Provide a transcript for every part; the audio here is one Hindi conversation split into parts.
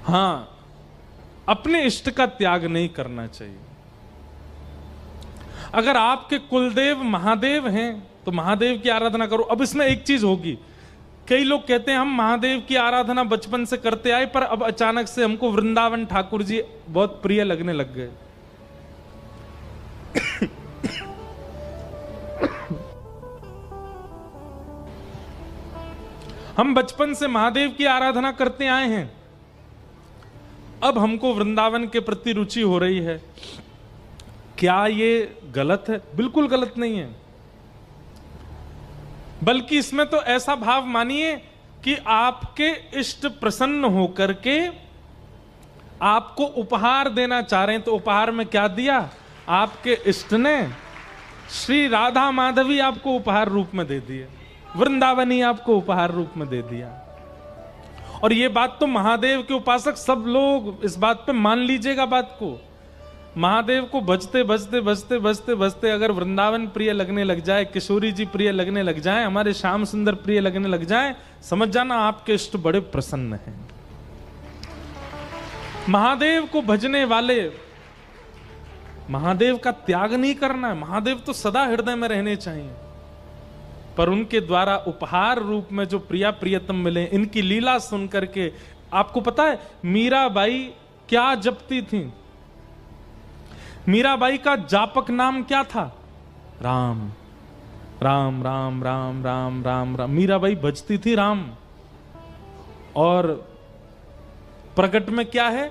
हाँ, अपने इष्ट का त्याग नहीं करना चाहिए। अगर आपके कुलदेव महादेव हैं तो महादेव की आराधना करो। अब इसमें एक चीज होगी, कई लोग कहते हैं हम महादेव की आराधना बचपन से करते आए, पर अब अचानक से हमको वृंदावन ठाकुर जी बहुत प्रिय लगने लग गए। हम बचपन से महादेव की आराधना करते आए हैं, अब हमको वृंदावन के प्रति रुचि हो रही है। क्या ये गलत है? बिल्कुल गलत नहीं है, बल्कि इसमें तो ऐसा भाव मानिए कि आपके इष्ट प्रसन्न होकर के आपको उपहार देना चाह रहे हैं। तो उपहार में क्या दिया? आपके इष्ट ने श्री राधा माधवी आपको उपहार रूप में दे दिए, वृंदावनी आपको उपहार रूप में दे दिया। और ये बात तो महादेव के उपासक सब लोग इस बात पे मान लीजिएगा बात को। महादेव को भजते भजते भजते भजते भजते अगर वृंदावन प्रिय लगने लग जाए, किशोरी जी प्रिय लगने लग जाए, हमारे श्याम सुंदर प्रिय लगने लग जाए, समझ जाना आपके इष्ट बड़े प्रसन्न हैं। महादेव को भजने वाले, महादेव का त्याग नहीं करना है, महादेव तो सदा हृदय में रहने चाहिए, पर उनके द्वारा उपहार रूप में जो प्रिया प्रियतम मिले, इनकी लीला सुन करके। आपको पता है मीराबाई क्या जपती थी? मीराबाई का जापक नाम क्या था? राम राम राम राम राम राम राम। मीराबाई भजती थी राम। और प्रकट में क्या है?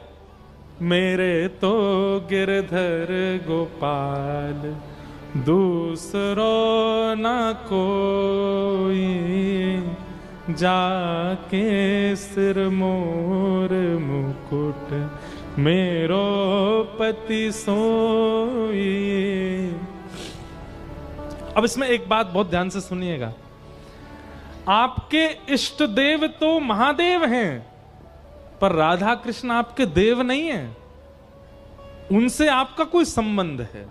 मेरे तो गिरधर गोपाल दूसरो न कोई, जाके सिर मोर मुकुट मेरो पति सोई। अब इसमें एक बात बहुत ध्यान से सुनिएगा, आपके इष्ट देव तो महादेव हैं, पर राधा कृष्ण आपके देव नहीं हैं। उनसे आपका कोई संबंध है,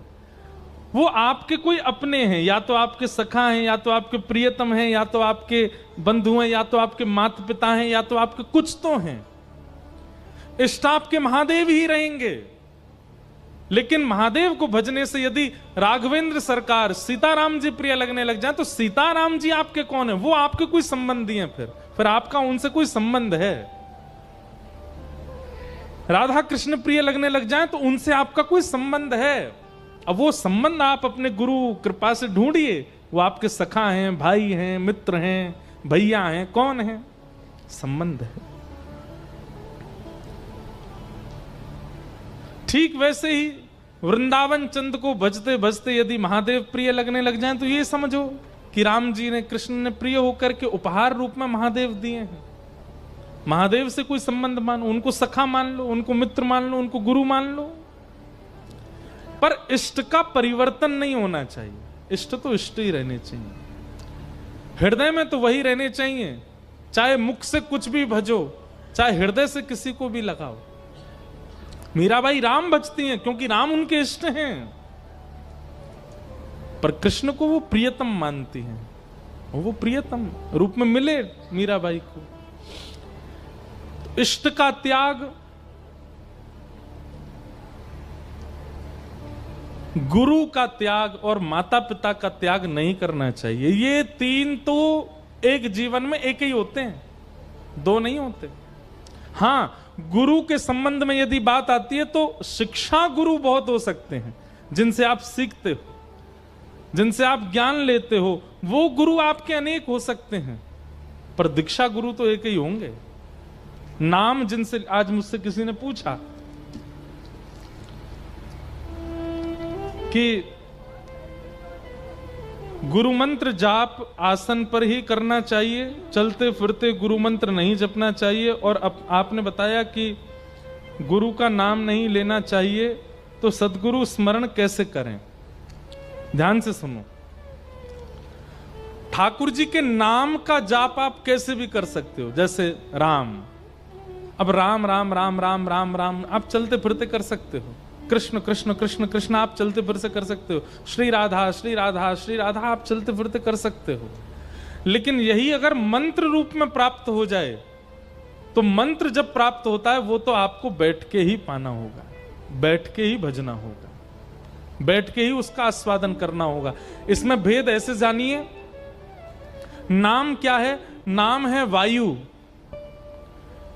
वो आपके कोई अपने हैं, या तो आपके सखा हैं, या तो आपके प्रियतम हैं, या तो आपके बंधु हैं, या तो आपके माता पिता हैं, या तो आपके कुछ तो हैं। इष्ट आपके महादेव ही रहेंगे। लेकिन महादेव को भजने से यदि राघवेंद्र सरकार सीताराम जी प्रिय लगने लग जाए, तो सीताराम जी आपके कौन है? वो आपके कोई संबंधी हैं, फिर आपका उनसे कोई संबंध है। राधा कृष्ण प्रिय लगने लग जाए तो उनसे आपका कोई संबंध है। अब वो संबंध आप अपने गुरु कृपा से ढूंढिए, वो आपके सखा हैं, भाई हैं, मित्र हैं, भैया हैं, कौन है? संबंध है। ठीक वैसे ही वृंदावन चंद को भजते भजते यदि महादेव प्रिय लगने लग जाएं, तो ये समझो कि राम जी ने, कृष्ण ने प्रिय होकर के उपहार रूप में महादेव दिए हैं। महादेव से कोई संबंध मानो, उनको सखा मान लो, उनको मित्र मान लो, उनको गुरु मान लो, पर इष्ट का परिवर्तन नहीं होना चाहिए। इष्ट तो इष्ट ही रहने चाहिए, हृदय में तो वही रहने चाहिए। चाहे मुख से कुछ भी भजो, चाहे हृदय से किसी को भी लगाओ। मीराबाई राम भजती हैं क्योंकि राम उनके इष्ट हैं, पर कृष्ण को वो प्रियतम मानती हैं, वो प्रियतम रूप में मिले मीराबाई को। इष्ट का त्याग, गुरु का त्याग और माता पिता का त्याग नहीं करना चाहिए। ये तीन तो एक जीवन में एक ही होते हैं, दो नहीं होते। हाँ, गुरु के संबंध में यदि बात आती है तो शिक्षा गुरु बहुत हो सकते हैं, जिनसे आप सीखते हो, जिनसे आप ज्ञान लेते हो, वो गुरु आपके अनेक हो सकते हैं, पर दीक्षा गुरु तो एक ही होंगे। नाम जिनसे, आज मुझसे किसी ने पूछा कि गुरु मंत्र जाप आसन पर ही करना चाहिए, चलते फिरते गुरु मंत्र नहीं जपना चाहिए, और आपने बताया कि गुरु का नाम नहीं लेना चाहिए, तो सद्गुरु स्मरण कैसे करें? ध्यान से सुनो, ठाकुर जी के नाम का जाप आप कैसे भी कर सकते हो, जैसे राम। अब राम राम राम राम राम राम आप चलते फिरते कर सकते हो, कृष्ण कृष्ण कृष्ण कृष्ण आप चलते फिरते कर सकते हो, श्री राधा श्री राधा श्री राधा आप चलते फिरते कर सकते हो। लेकिन यही अगर मंत्र रूप में प्राप्त हो जाए तो मंत्र जब प्राप्त होता है वो तो आपको बैठ के ही पाना होगा, बैठ के ही भजना होगा, बैठ के ही उसका आस्वादन करना होगा। इसमें भेद ऐसे जानिए, नाम क्या है? नाम है वायु।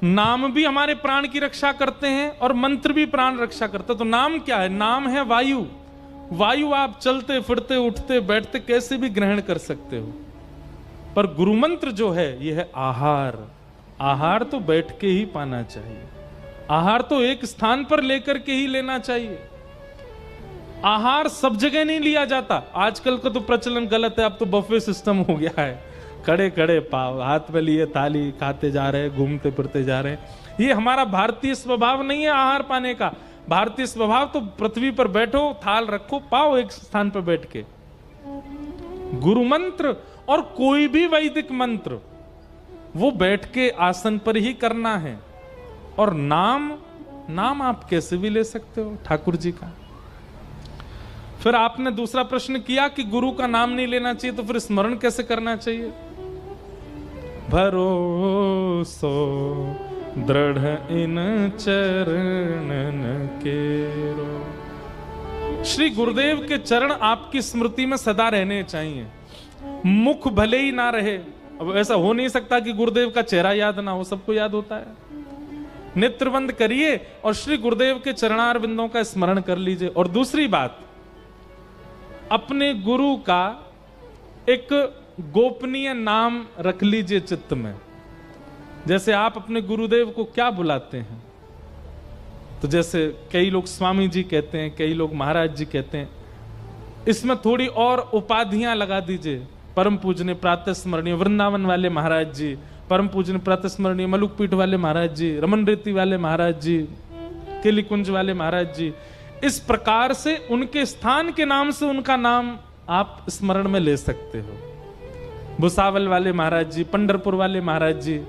नाम भी हमारे प्राण की रक्षा करते हैं और मंत्र भी प्राण रक्षा करते हैं। तो नाम क्या है? नाम है वायु। वायु आप चलते फिरते उठते बैठते कैसे भी ग्रहण कर सकते हो। पर गुरु मंत्र जो है यह है आहार। आहार तो बैठ के ही पाना चाहिए, आहार तो एक स्थान पर लेकर के ही लेना चाहिए। आहार सब जगह नहीं लिया जाता। आजकल का तो प्रचलन गलत है, अब तो बफे सिस्टम हो गया है, खड़े खड़े पाव, हाथ में लिए थाली, खाते जा रहे, घूमते फिरते जा रहे। ये हमारा भारतीय स्वभाव नहीं है आहार पाने का। भारतीय स्वभाव तो पृथ्वी पर बैठो, थाल रखो, पाओ एक स्थान पर बैठ के। गुरु मंत्र और कोई भी वैदिक मंत्र वो बैठ के आसन पर ही करना है। और नाम आप कैसे भी ले सकते हो ठाकुर जी का। फिर आपने दूसरा प्रश्न किया कि गुरु का नाम नहीं लेना चाहिए, तो फिर स्मरण कैसे करना चाहिए? भरोसो दृढ़ इन चरणन केरो। श्री गुरुदेव के चरण आपकी स्मृति में सदा रहने चाहिए। मुख भले ही ना रहे, अब ऐसा हो नहीं सकता कि गुरुदेव का चेहरा याद ना हो, सबको याद होता है। नेत्र बंद करिए और श्री गुरुदेव के चरणार बिंदों का स्मरण कर लीजिए। और दूसरी बात, अपने गुरु का एक गोपनीय नाम रख लीजिए चित्त में। जैसे आप अपने गुरुदेव को क्या बुलाते हैं? तो जैसे कई लोग स्वामी जी कहते हैं, कई लोग महाराज जी कहते हैं, इसमें थोड़ी और उपाधियां लगा दीजिए। परम पूजनीय प्रातः स्मरणीय वृंदावन वाले महाराज जी, परम पूजनीय प्रातः स्मरणीय मलुकपीठ वाले महाराज जी, रमन रेती वाले महाराज जी, किलिकुंज वाले महाराज जी। इस प्रकार से उनके स्थान के नाम से उनका नाम आप स्मरण में ले सकते हो। भुसावल वाले महाराज जी, पंढरपुर वाले महाराज जी,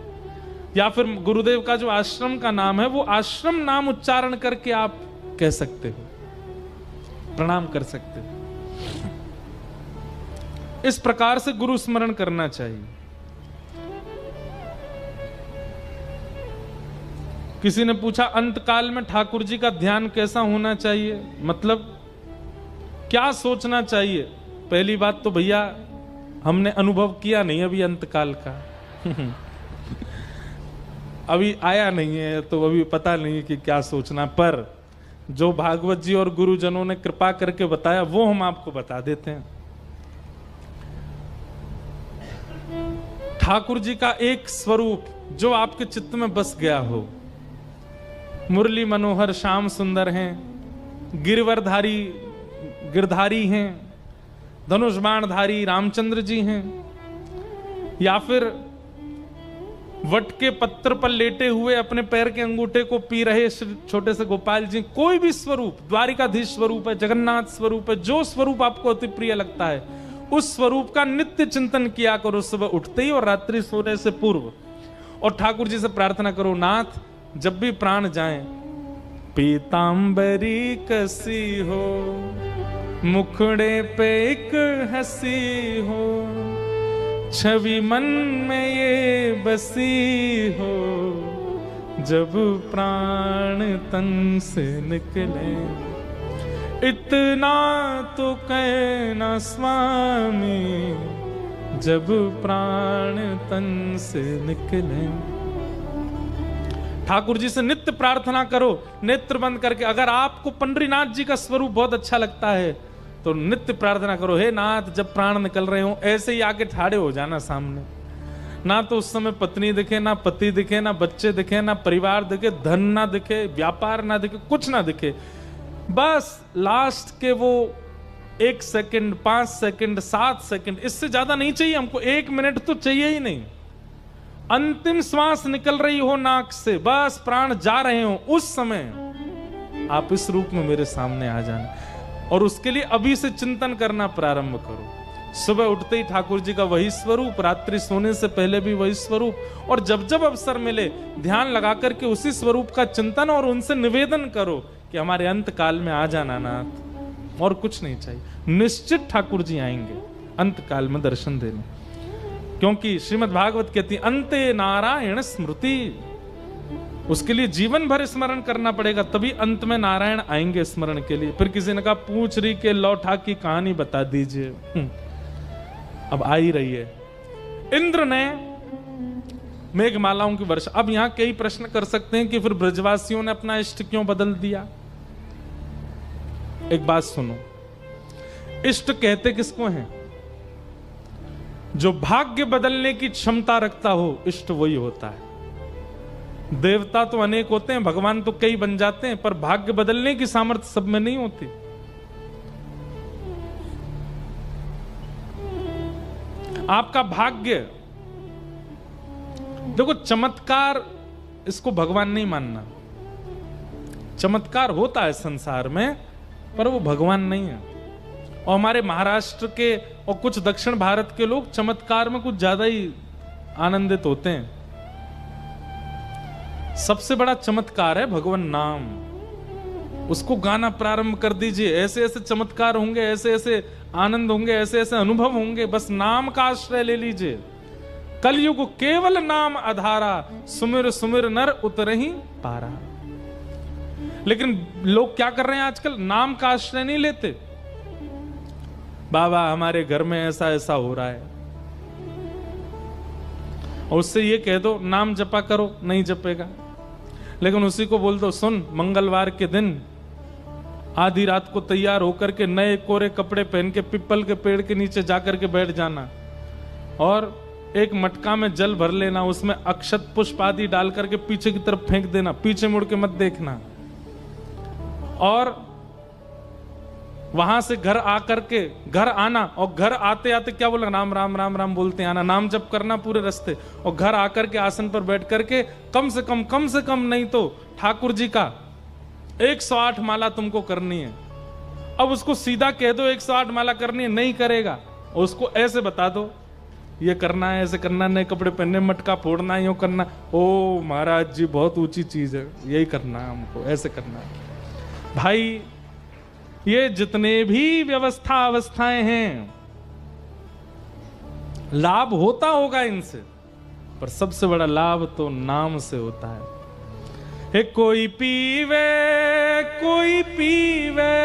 या फिर गुरुदेव का जो आश्रम का नाम है वो आश्रम नाम उच्चारण करके आप कह सकते हो, प्रणाम कर सकते हो। इस प्रकार से गुरु स्मरण करना चाहिए। किसी ने पूछा अंत काल में ठाकुर जी का ध्यान कैसा होना चाहिए, मतलब क्या सोचना चाहिए? पहली बात तो भैया हमने अनुभव किया नहीं अभी अंत काल का अभी आया नहीं है, तो अभी पता नहीं है कि क्या सोचना। पर जो भागवत जी और गुरुजनों ने कृपा करके बताया वो हम आपको बता देते हैं। ठाकुर जी का एक स्वरूप जो आपके चित्त में बस गया हो। मुरली मनोहर श्याम सुंदर हैं, गिरवरधारी गिरधारी हैं, धनुष बाणधारी रामचंद्र जी हैं, या फिर वट के पत्थर पर लेटे हुए अपने पैर के अंगूठे को पी रहे छोटे से गोपाल जी। कोई भी स्वरूप, द्वारिकाधीश स्वरूप है, जगन्नाथ स्वरूप है, जो स्वरूप आपको अति प्रिय लगता है उस स्वरूप का नित्य चिंतन किया करो, सुबह उठते ही और रात्रि सोने से पूर्व। और ठाकुर जी से प्रार्थना करो, नाथ जब भी प्राण जाए पीतांबरी कसी हो, मुखड़े पे एक हंसी हो, छवि मन में ये बसी हो, जब प्राण तन से निकले। इतना तो कहना स्वामी, जब प्राण तन से निकले। ठाकुर जी से नित्य प्रार्थना करो नेत्र बंद करके। अगर आपको पंडरीनाथ जी का स्वरूप बहुत अच्छा लगता है तो नित्य प्रार्थना करो, हे नाथ जब प्राण निकल रहे हो ऐसे ही आके ठाड़े हो जाना सामने। ना तो उस समय पत्नी दिखे, ना पति दिखे, ना बच्चे दिखे, ना परिवार दिखे, धन ना दिखे, व्यापार ना दिखे, कुछ ना दिखे। बस लास्ट के वो 1 सेकंड, 5 सेकंड, 7 सेकंड, इससे ज्यादा नहीं चाहिए हमको। 1 मिनट तो चाहिए ही नहीं। अंतिम श्वास निकल रही हो नाक से, बस प्राण जा रहे हो, उस समय आप इस रूप में मेरे सामने आ जाना। और उसके लिए अभी से चिंतन करना प्रारंभ करो। सुबह उठते ही ठाकुर जी का वही स्वरूप, रात्रि सोने से पहले भी वही स्वरूप, और जब जब अवसर मिले ध्यान लगा करके उसी स्वरूप का चिंतन और उनसे निवेदन करो कि हमारे अंत काल में आ जाना नाथ। और कुछ नहीं चाहिए, निश्चित ठाकुर जी आएंगे अंत काल में दर्शन देने। क्योंकि श्रीमद् भागवत कहती है अंते नारायण स्मृति, उसके लिए जीवन भर स्मरण करना पड़ेगा, तभी अंत में नारायण आएंगे स्मरण के लिए। फिर किसी ने कहा पूछ रही के लौठा की कहानी बता दीजिए। अब आ ही रही है। इंद्र ने मेघमालाओं की वर्षा। अब यहां कई प्रश्न कर सकते हैं कि फिर ब्रजवासियों ने अपना इष्ट क्यों बदल दिया। एक बात सुनो, इष्ट कहते किसको हैं? जो भाग्य बदलने की क्षमता रखता हो, इष्ट वही होता है। देवता तो अनेक होते हैं, भगवान तो कई बन जाते हैं, पर भाग्य बदलने की सामर्थ्य सब में नहीं होती। आपका भाग्य, देखो चमत्कार, इसको भगवान नहीं मानना। चमत्कार होता है संसार में, पर वो भगवान नहीं है। और हमारे महाराष्ट्र के और कुछ दक्षिण भारत के लोग चमत्कार में कुछ ज्यादा ही आनंदित होते हैं। सबसे बड़ा चमत्कार है भगवान नाम। उसको गाना प्रारंभ कर दीजिए, ऐसे ऐसे चमत्कार होंगे, ऐसे ऐसे आनंद होंगे, ऐसे ऐसे अनुभव होंगे। बस नाम का आश्रय ले लीजिए। कलयुग केवल नाम आधारा, सुमिर सुमिर नर उतरहि पारा। लेकिन लोग क्या कर रहे हैं आजकल? नाम का आश्रय नहीं लेते। बाबा हमारे घर में ऐसा ऐसा हो रहा है, और उससे ये कह दो नाम जपा करो, नहीं जपेगा। लेकिन उसी को बोल दो सुन, मंगलवार के दिन आधी रात को तैयार होकर के नए कोरे कपड़े पहन के पीपल के पेड़ के नीचे जाकर के बैठ जाना, और एक मटका में जल भर लेना, उसमें अक्षत पुष्प आदि डाल करके पीछे की तरफ फेंक देना, पीछे मुड़ के मत देखना। और वहां से घर आकर के घर आना, और घर आते आते क्या बोला? राम राम राम राम बोलते आना, नाम जप करना पूरे रास्ते। और घर आकर के आसन पर बैठ करके कम से कम नहीं तो ठाकुर जी का 108 माला तुमको करनी है। अब उसको सीधा कह दो 108 माला करनी है, नहीं करेगा। और उसको ऐसे बता दो ये करना है, ऐसे करना, नए कपड़े पहनने, मटका फोड़ना, यूं करना। ओ महाराज जी बहुत ऊंची चीज है, यही करना है हमको, ऐसे करना है। भाई ये जितने भी व्यवस्था अवस्थाएं हैं, लाभ होता होगा इनसे, पर सबसे बड़ा लाभ तो नाम से होता है। हे कोई पीवे कोई पीवे,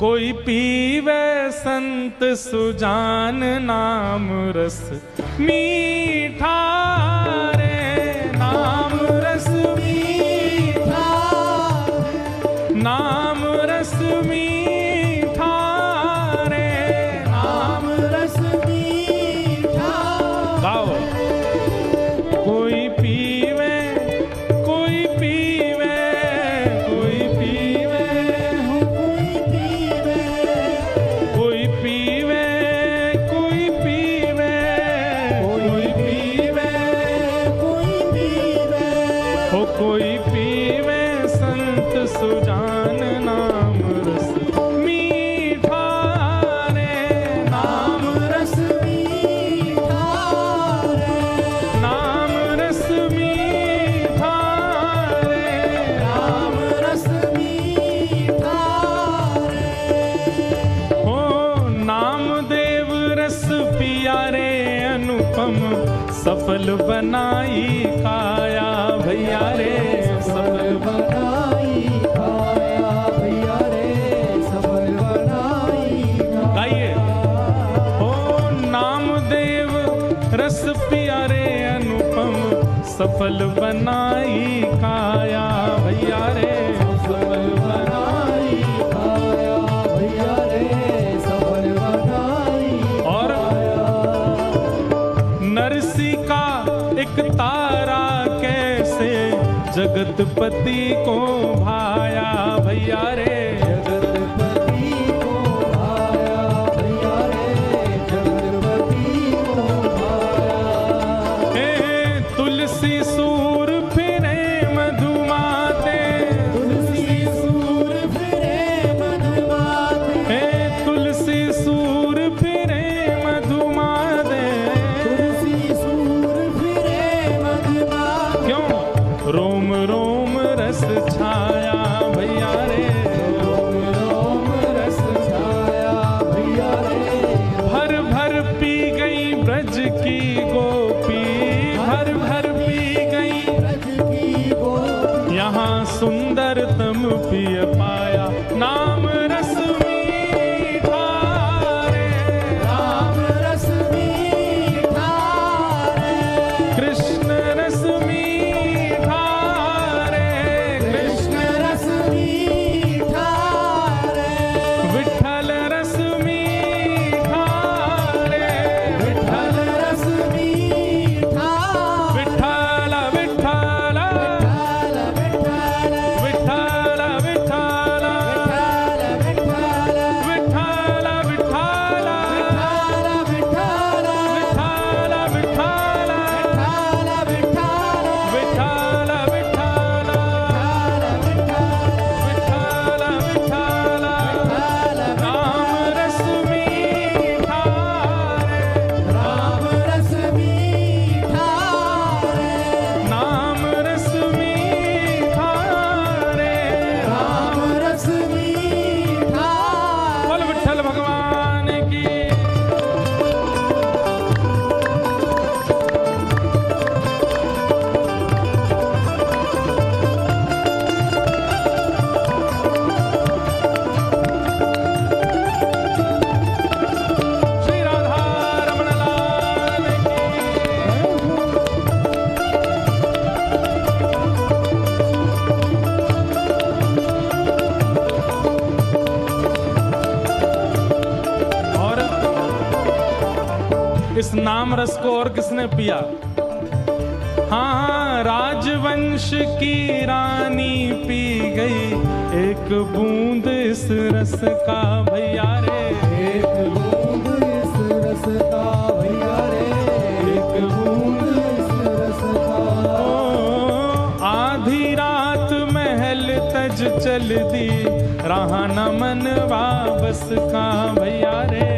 कोई पीवे संत सुजान नाम रस मीठा रे, नाम रस मीठा, नाम रस मीठा रे, नाम रस मीठा। गाओ। कोई पीवे कोई पीवे, कोई पीवे कोई पीवे, कोई पीवे कोई पीवे, कोई पीवे हो, कोई पीवे संत सुजान नाम रस मीठा रे, नाम रस मीठा रे, नाम रस मीठा रे, नाम रस मीठा रे। हो नामदेव रस पिया रे अनुपम, सफल बनाई काया भैया रे, सफल बनाई काया भैया रे, सफल बनाई काया। गाइए। ओ नामदेव रस पिया रे अनुपम, सफल बनाई काया भैया रे, सफल बनाई काया भैया रे, सफल बनाई। और नरसी का एक तारा कैसे जगतपति को भाया भैया रे, जगतपति को भाया भैया रे, जगतपति को भाया। हे तुलसी सूर फिरे मधुमाते, तुलसी सूर फिरे मधुमाते, हे तुलसी सूर फिरे मधुमाते, तुलसी सूर फिरे मधुमाते। क्यों? रोम रोम रस छाया भैया रे, रोम रोम रस छाया भैया रे। भर भर पी गई ब्रज की गोपी, भर भर पी गई इस नाम रस को और किसने पिया? हाँ, राजवंश की रानी पी गई एक बूंद इस रस का भैया रे, एक बूंद इस रस का भैया रे, एक बूंद इस रस का। ओ आधी रात महल तज चल दी, रहा न मनवा बस का भैया रे,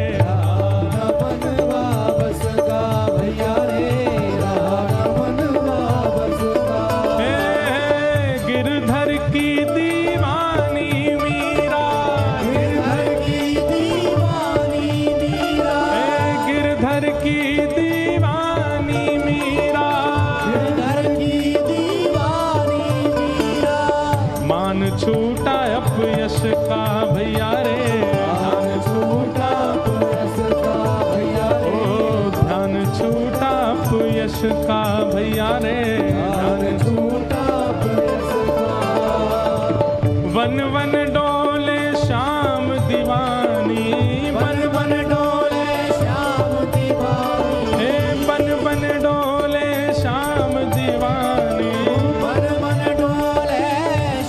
छूटा अपयश का भैया रे, ध्यान छूटा अपयश का भैया रे, ओ ध्यान छूटा अपयश का भैया रे, ध्यान छूटा अपयश का। वन वन डोले श्याम दीवानी, वन वन डोले श्याम दीवानी, हे वन वन डोले श्याम दीवानी, वन वन डोले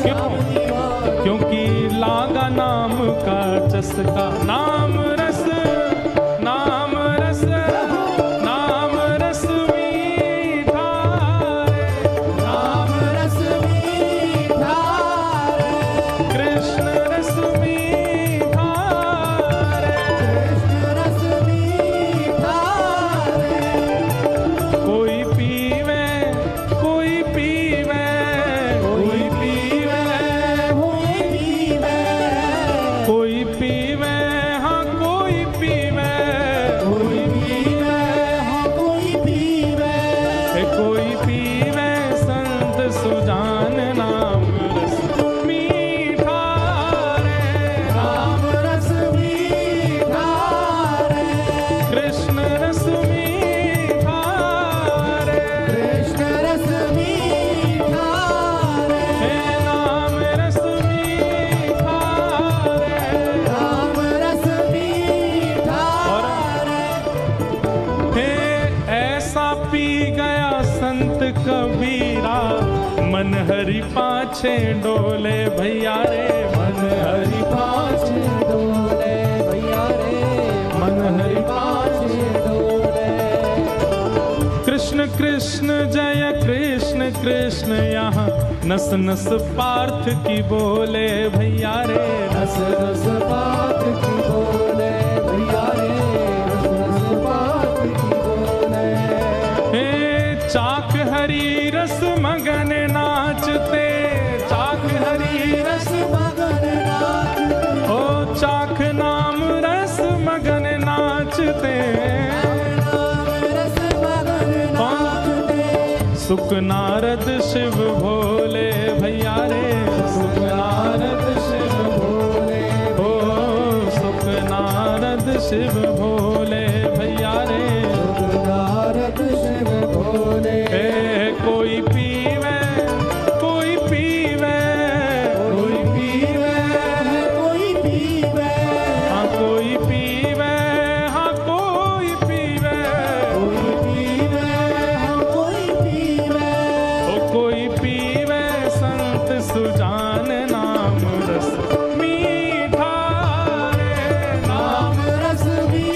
श्याम दीवानी, क्योंकि लागा नाम का चस्का, नाम रस, नाम रस, नाम रस मीठा रे, नाम रस मीठा रे, कृष्ण रस मीठा रे, कृष्ण रस मीठा रे। कोई पीवे, कोई पीवे, कोई पीवे, कोई पीवे, कोई पीवे, हाँ कोई पीवे, कोई पीवे, हाँ कोई पीवे, कोई पीवे संत सुजान नाम रस मीठा रे, नाम रस मीठा रे, कृष्ण रस मीठा रे, कृष्ण रस मीठा रे, हे नाम रस मीठा रे, नाम रस मीठा रे। हे ऐसा पी गया संत कबीरा, मन हरि पाछे डोले भैया रे, मन हरि पाछे डोले भैया रे, मन हरि पाछे डोले। कृष्ण कृष्ण जय कृष्ण कृष्ण यहाँ नस नस पार्थ की बोले भैया रे, नस नस पार्थ की बोले भैया रे, नस नस पार्थ की बोले। हे चाक हरी रस मगन नाचते, चाक हरी रस मगन नाचते, ओ चाक नाम रस मगन नाचते, रस मगन नाचते। सुख नारद शिव भोले भैया रे, सुख नारद शिव भोले, ओ सुख नारद शिव भोले भैया रे, सुख नारद शिव भोले। कोई पीवे, कोई पीवे, कोई पीवे, कोई पीवे, हाँ कोई पीवे, हाँ कोई पीवे, कोई पीवे, हाँ कोई पीवे, ओ कोई पीवे संत सुजान नाम रस मीठा रे, नाम रस मीठा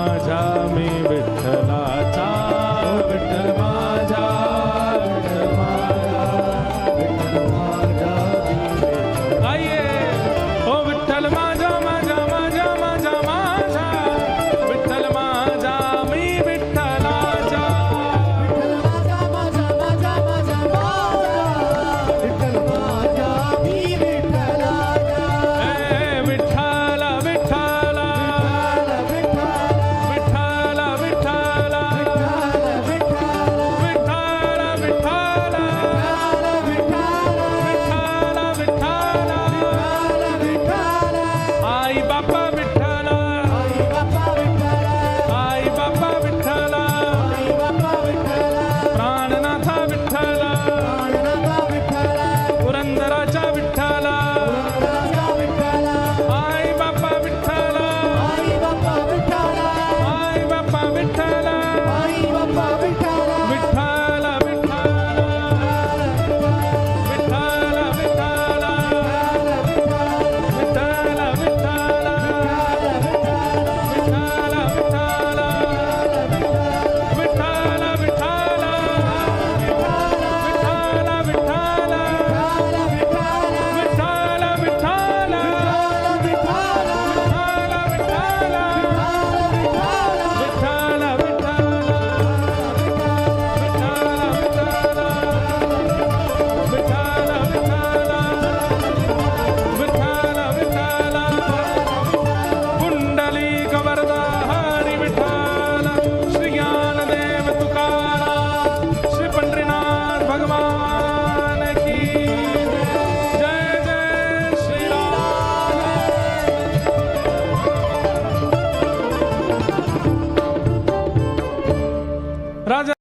माझा में